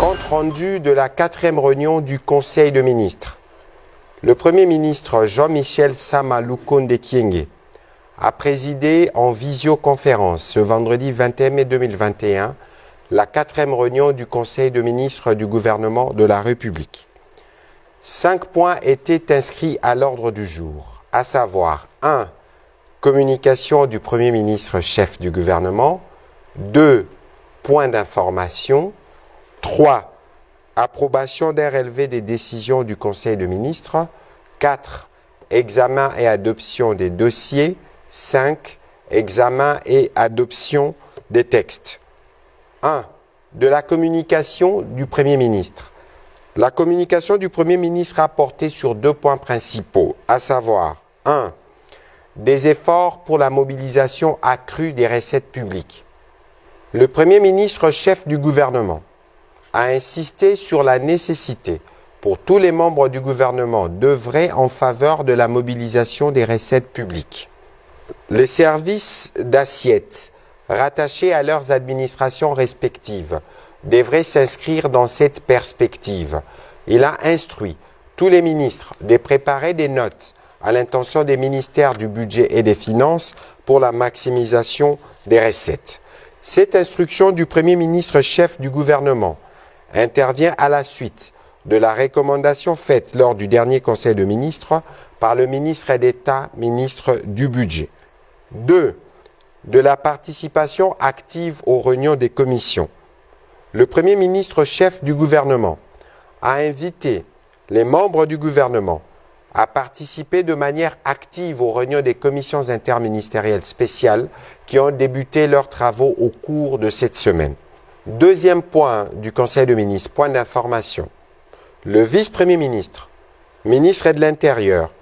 Compte rendu de la 4e réunion du Conseil de ministres. Le Premier ministre Jean-Michel Sama Lukonde Kyenge a présidé en visioconférence ce vendredi 21 mai 2021 la 4e réunion du Conseil de ministres du gouvernement de la République. 5 points étaient inscrits à l'ordre du jour, à savoir 1. Communication du Premier ministre chef du gouvernement. 2. Points d'information. 3. Approbation d'un relevé des décisions du Conseil de ministres. 4. Examen et adoption des dossiers. 5. Examen et adoption des textes. 1. De la communication du Premier ministre. La communication du Premier ministre a porté sur 2 points principaux, à savoir 1. Des efforts pour la mobilisation accrue des recettes publiques. Le Premier ministre chef du gouvernement a insisté sur la nécessité pour tous les membres du gouvernement d'œuvrer en faveur de la mobilisation des recettes publiques. Les services d'assiette rattachés à leurs administrations respectives devraient s'inscrire dans cette perspective. Il a instruit tous les ministres de préparer des notes à l'intention des ministères du budget et des finances pour la maximisation des recettes. Cette instruction du Premier ministre chef du gouvernement intervient à la suite de la recommandation faite lors du dernier Conseil de ministres par le ministre d'État, ministre du Budget. 2. De la participation active aux réunions des commissions. Le Premier ministre chef du gouvernement a invité les membres du gouvernement à participer de manière active aux réunions des commissions interministérielles spéciales qui ont débuté leurs travaux au cours de cette semaine. Deuxième point du Conseil de ministres, point d'information. Le vice-premier ministre, ministre de l'Intérieur,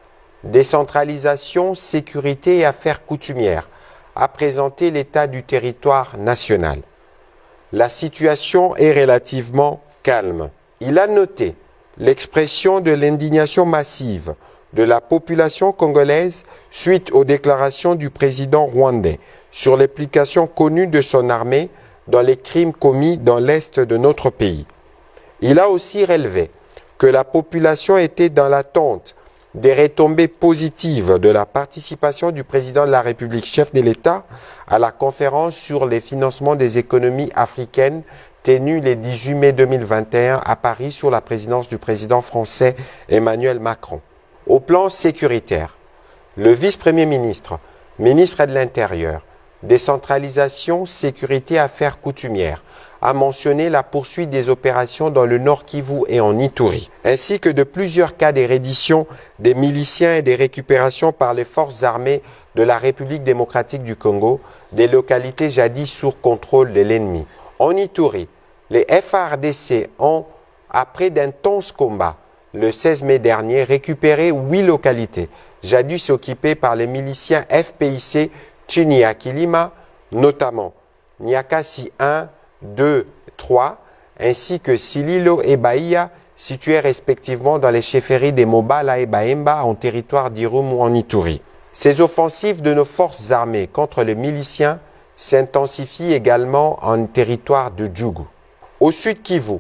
décentralisation, sécurité et affaires coutumières, a présenté l'état du territoire national. La situation est relativement calme. Il a noté l'expression de l'indignation massive de la population congolaise suite aux déclarations du président rwandais sur l'implication connue de son armée dans les crimes commis dans l'est de notre pays. Il a aussi relevé que la population était dans l'attente des retombées positives de la participation du président de la République, chef de l'État, à la conférence sur les financements des économies africaines tenue le 18 mai 2021 à Paris sous la présidence du président français Emmanuel Macron. Au plan sécuritaire, le vice-premier ministre, ministre de l'Intérieur, décentralisation, sécurité, affaires coutumières, a mentionné la poursuite des opérations dans le Nord Kivu et en Ituri, ainsi que de plusieurs cas de reddition des miliciens et des récupérations par les forces armées de la République démocratique du Congo, des localités jadis sous contrôle de l'ennemi. En Ituri, les FARDC ont, après d'intenses combats, le 16 mai dernier, récupéré 8 localités, jadis occupées par les miliciens FPIC Chiniakilima, notamment Niakasi 1, 2, 3, ainsi que Sililo et Bahia, situés respectivement dans les chefferies des Mobala et Baemba en territoire d'Irum ou en Ituri. Ces offensives de nos forces armées contre les miliciens s'intensifient également en territoire de Djougou. Au sud Kivu,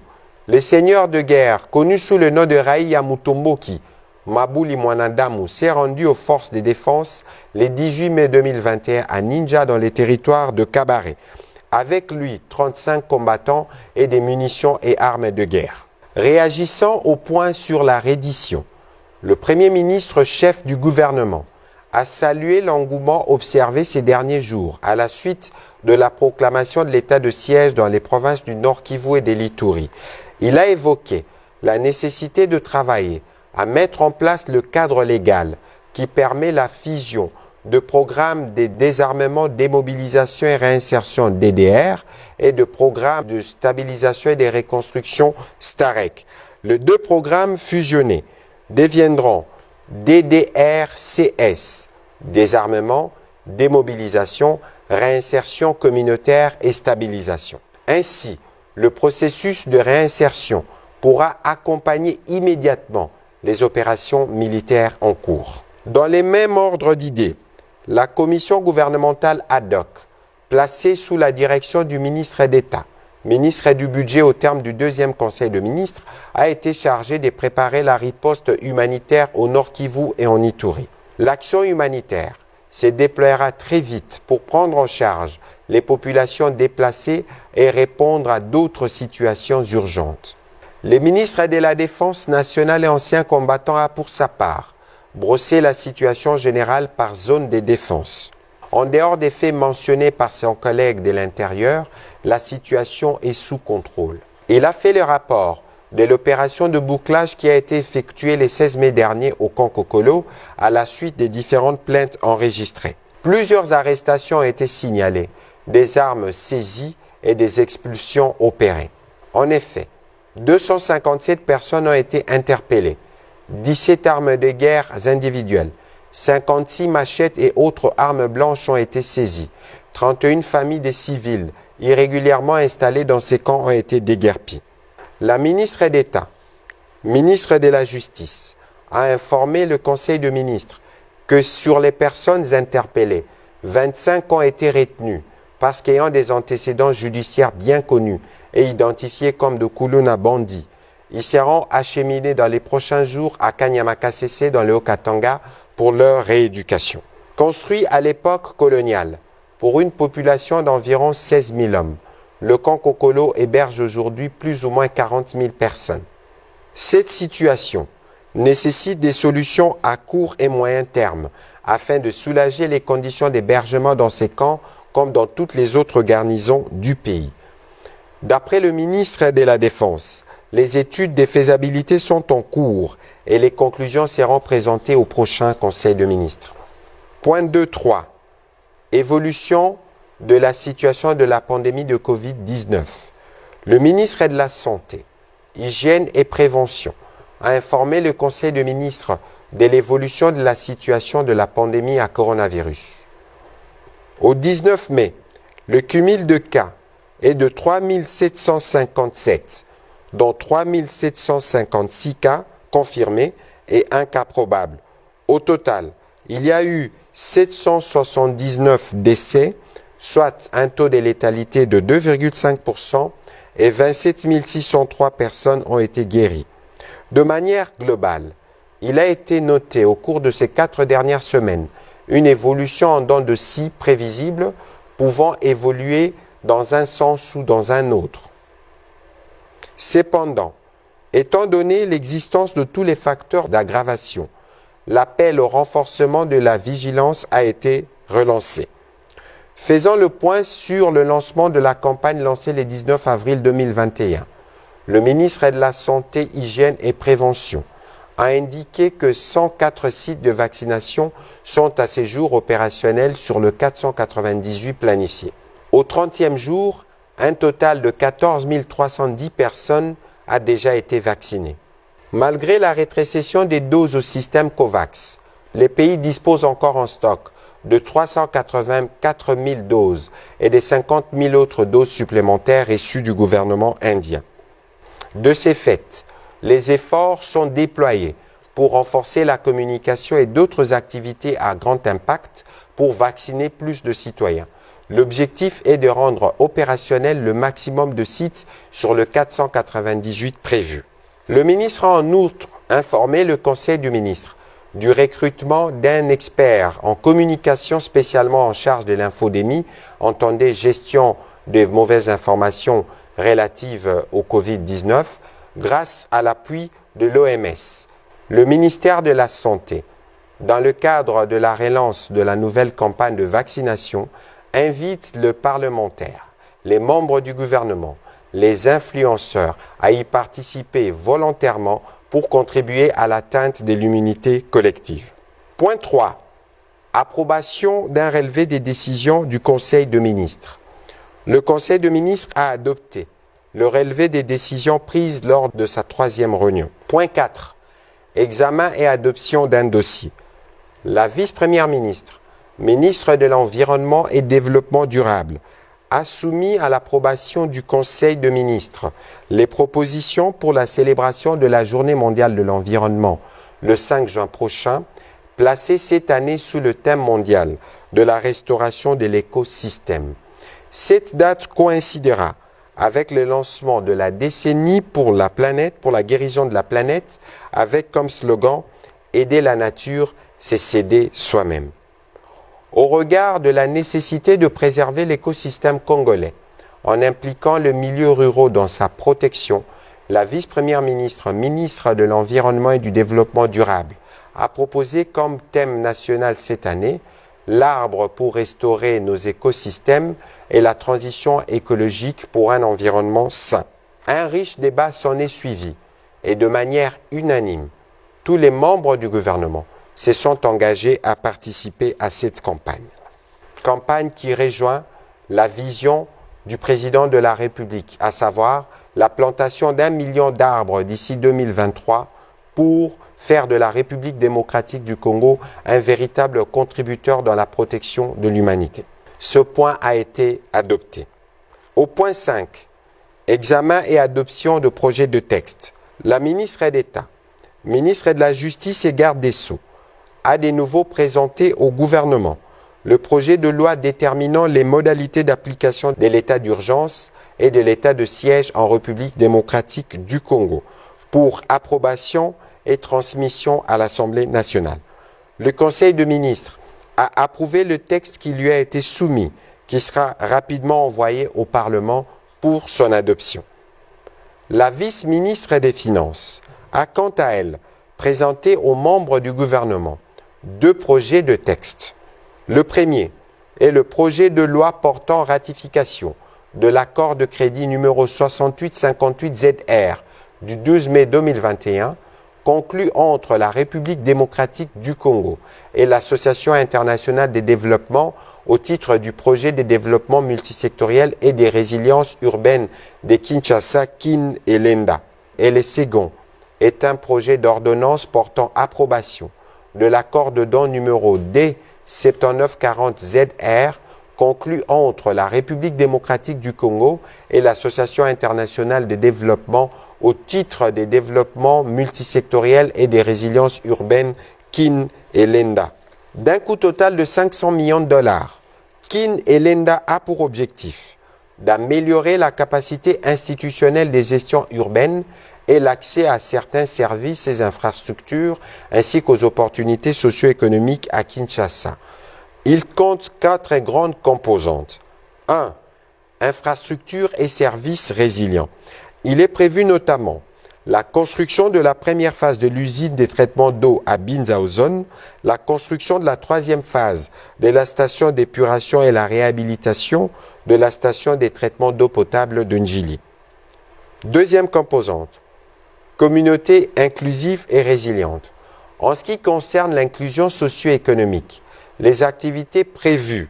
les seigneurs de guerre, connus sous le nom de Raïya Mutomboki, Mabuli Mwanadamu, s'est rendu aux forces de défense le 18 mai 2021 à Ninja dans les territoires de Kabare. Avec lui, 35 combattants et des munitions et armes de guerre. Réagissant au point sur la reddition, le Premier ministre chef du gouvernement a salué l'engouement observé ces derniers jours à la suite de la proclamation de l'état de siège dans les provinces du Nord Kivu et de l'Ituri. Il a évoqué la nécessité de travailler à mettre en place le cadre légal qui permet la fusion de programmes de désarmement, démobilisation et réinsertion DDR et de programmes de stabilisation et de reconstruction STAREC. Les 2 programmes fusionnés deviendront DDR-CS, désarmement, démobilisation, réinsertion communautaire et stabilisation. Ainsi, le processus de réinsertion pourra accompagner immédiatement les opérations militaires en cours. Dans les mêmes ordres d'idées, la commission gouvernementale ad hoc, placée sous la direction du ministre d'État, ministre du Budget au terme du deuxième Conseil de ministres, a été chargé de préparer la riposte humanitaire au Nord Kivu et en Ituri. L'action humanitaire se déploiera très vite pour prendre en charge les populations déplacées et répondre à d'autres situations urgentes. Le ministre de la Défense nationale et ancien combattant a pour sa part brossé la situation générale par zone de défense. En dehors des faits mentionnés par son collègue de l'Intérieur, la situation est sous contrôle. Il a fait le rapport de l'opération de bouclage qui a été effectuée le 16 mai dernier au camp Kokolo à la suite des différentes plaintes enregistrées. Plusieurs arrestations ont été signalées, des armes saisies et des expulsions opérées. En effet, 257 personnes ont été interpellées, 17 armes de guerre individuelles, 56 machettes et autres armes blanches ont été saisies, 31 familles de civils irrégulièrement installées dans ces camps ont été déguerpies. La ministre d'État, ministre de la Justice, a informé le Conseil de ministres que sur les personnes interpellées, 25 ont été retenues parce qu'ayant des antécédents judiciaires bien connus et identifiés comme de Kuluna bandits. Ils seront acheminés dans les prochains jours à Kanyamakasese dans le Haut-Katanga pour leur rééducation. Construit à l'époque coloniale, pour une population d'environ 16 000 hommes, le camp Kokolo héberge aujourd'hui plus ou moins 40 000 personnes. Cette situation nécessite des solutions à court et moyen terme afin de soulager les conditions d'hébergement dans ces camps comme dans toutes les autres garnisons du pays. D'après le ministre de la Défense, les études de faisabilité sont en cours et les conclusions seront présentées au prochain Conseil de ministres. Point 2.3. Évolution de la situation de la pandémie de Covid-19. Le ministre de la Santé, Hygiène et Prévention a informé le Conseil de ministres de l'évolution de la situation de la pandémie à coronavirus. Au 19 mai, le cumul de cas est de 3 757, dont 3 756 cas confirmés et un cas probable. Au total, il y a eu 779 décès, soit un taux de létalité de 2,5% et 27 603 personnes ont été guéries. De manière globale, il a été noté au cours de ces 4 dernières semaines une évolution en dents de scie prévisible pouvant évoluer dans un sens ou dans un autre. Cependant, étant donné l'existence de tous les facteurs d'aggravation, l'appel au renforcement de la vigilance a été relancé. Faisant le point sur le lancement de la campagne lancée le 19 avril 2021, le ministre de la Santé, Hygiène et Prévention a indiqué que 104 sites de vaccination sont à ce jour opérationnels sur le 498 planifiés. Au 30e jour, un total de 14 310 personnes a déjà été vaccinées. Malgré la rétrécession des doses au système COVAX, les pays disposent encore en stock de 384 000 doses et de 50 000 autres doses supplémentaires issues du gouvernement indien. De ces faits, les efforts sont déployés pour renforcer la communication et d'autres activités à grand impact pour vacciner plus de citoyens. L'objectif est de rendre opérationnel le maximum de sites sur le 498 prévus. Le ministre a en outre informé le Conseil du ministre du recrutement d'un expert en communication spécialement en charge de l'infodémie, entendez gestion des mauvaises informations relatives au Covid-19, grâce à l'appui de l'OMS. Le ministère de la Santé, dans le cadre de la relance de la nouvelle campagne de vaccination, invite le parlementaire, les membres du gouvernement, les influenceurs à y participer volontairement pour contribuer à l'atteinte de l'immunité collective. Point 3. Approbation d'un relevé des décisions du Conseil de ministres. Le Conseil de ministres a adopté le relevé des décisions prises lors de sa 3e réunion. Point 4. Examen et adoption d'un dossier. La vice-première ministre, ministre de l'Environnement et Développement durable, a soumis à l'approbation du Conseil de ministres les propositions pour la célébration de la Journée mondiale de l'environnement le 5 juin prochain, placée cette année sous le thème mondial de la restauration de l'écosystème. Cette date coïncidera avec le lancement de la décennie pour la planète, pour la guérison de la planète, avec comme slogan « Aider la nature, c'est s'aider soi-même ». Au regard de la nécessité de préserver l'écosystème congolais, en impliquant le milieu rural dans sa protection, la vice-première ministre, ministre de l'Environnement et du Développement durable, a proposé comme thème national cette année l'arbre pour restaurer nos écosystèmes et la transition écologique pour un environnement sain. Un riche débat s'en est suivi et de manière unanime, tous les membres du gouvernement se sont engagés à participer à cette campagne. Campagne qui rejoint la vision du président de la République, à savoir la plantation d'1 million d'arbres d'ici 2023 pour faire de la République démocratique du Congo un véritable contributeur dans la protection de l'humanité. Ce point a été adopté. Au point 5, examen et adoption de projets de texte. La ministre d'État, ministre de la Justice et garde des Sceaux, a de nouveau présenté au gouvernement le projet de loi déterminant les modalités d'application de l'état d'urgence et de l'état de siège en République démocratique du Congo pour approbation et transmission à l'Assemblée nationale. Le Conseil de ministres a approuvé le texte qui lui a été soumis, qui sera rapidement envoyé au Parlement pour son adoption. La vice-ministre des Finances a quant à elle présenté aux membres du gouvernement 2 projets de texte. Le premier est le projet de loi portant ratification de l'accord de crédit numéro 6858-ZR du 12 mai 2021 conclu entre la République démocratique du Congo et l'Association internationale de développement au titre du projet de développement multisectoriel et des résiliences urbaines de Kinshasa, Kin et Lenda. Et le second est un projet d'ordonnance portant approbation de l'accord de don numéro D7940-ZR conclu entre la République démocratique du Congo et l'Association internationale de développement au titre des développements multisectoriels et des résiliences urbaines Kin et Lenda. D'un coût total de 500 millions de dollars, Kin et Lenda a pour objectif d'améliorer la capacité institutionnelle des gestions urbaines et l'accès à certains services et infrastructures ainsi qu'aux opportunités socio-économiques à Kinshasa. Il compte 4 grandes composantes. 1. Infrastructures et services résilients. Il est prévu notamment la construction de la première phase de l'usine de traitement d'eau à Binzaozone, la construction de la 3e phase de la station d'épuration et la réhabilitation de la station de traitement d'eau potable de Njili. Deuxième composante, communauté inclusive et résiliente. En ce qui concerne l'inclusion socio-économique, les activités prévues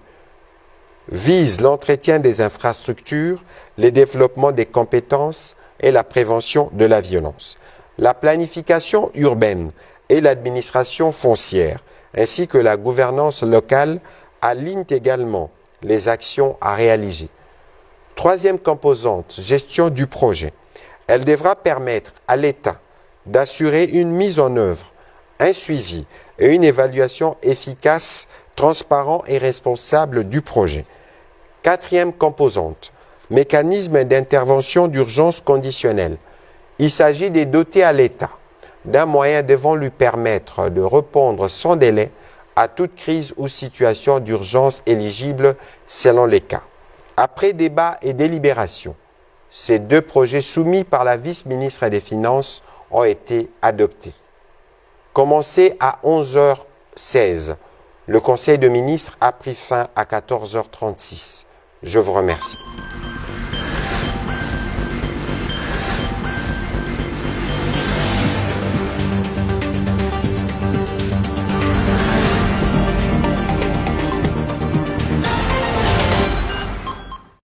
visent l'entretien des infrastructures, le développement des compétences et la prévention de la violence. La planification urbaine et l'administration foncière, ainsi que la gouvernance locale, alignent également les actions à réaliser. Troisième composante, gestion du projet. Elle devra permettre à l'État d'assurer une mise en œuvre, un suivi et une évaluation efficace, transparent et responsable du projet. Quatrième composante, mécanisme d'intervention d'urgence conditionnelle. Il s'agit de doter à l'État d'un moyen devant lui permettre de répondre sans délai à toute crise ou situation d'urgence éligible selon les cas. Après débat et délibération, ces 2 projets soumis par la vice-ministre des Finances ont été adoptés. Commencé à 11h16, le Conseil de ministres a pris fin à 14h36. Je vous remercie.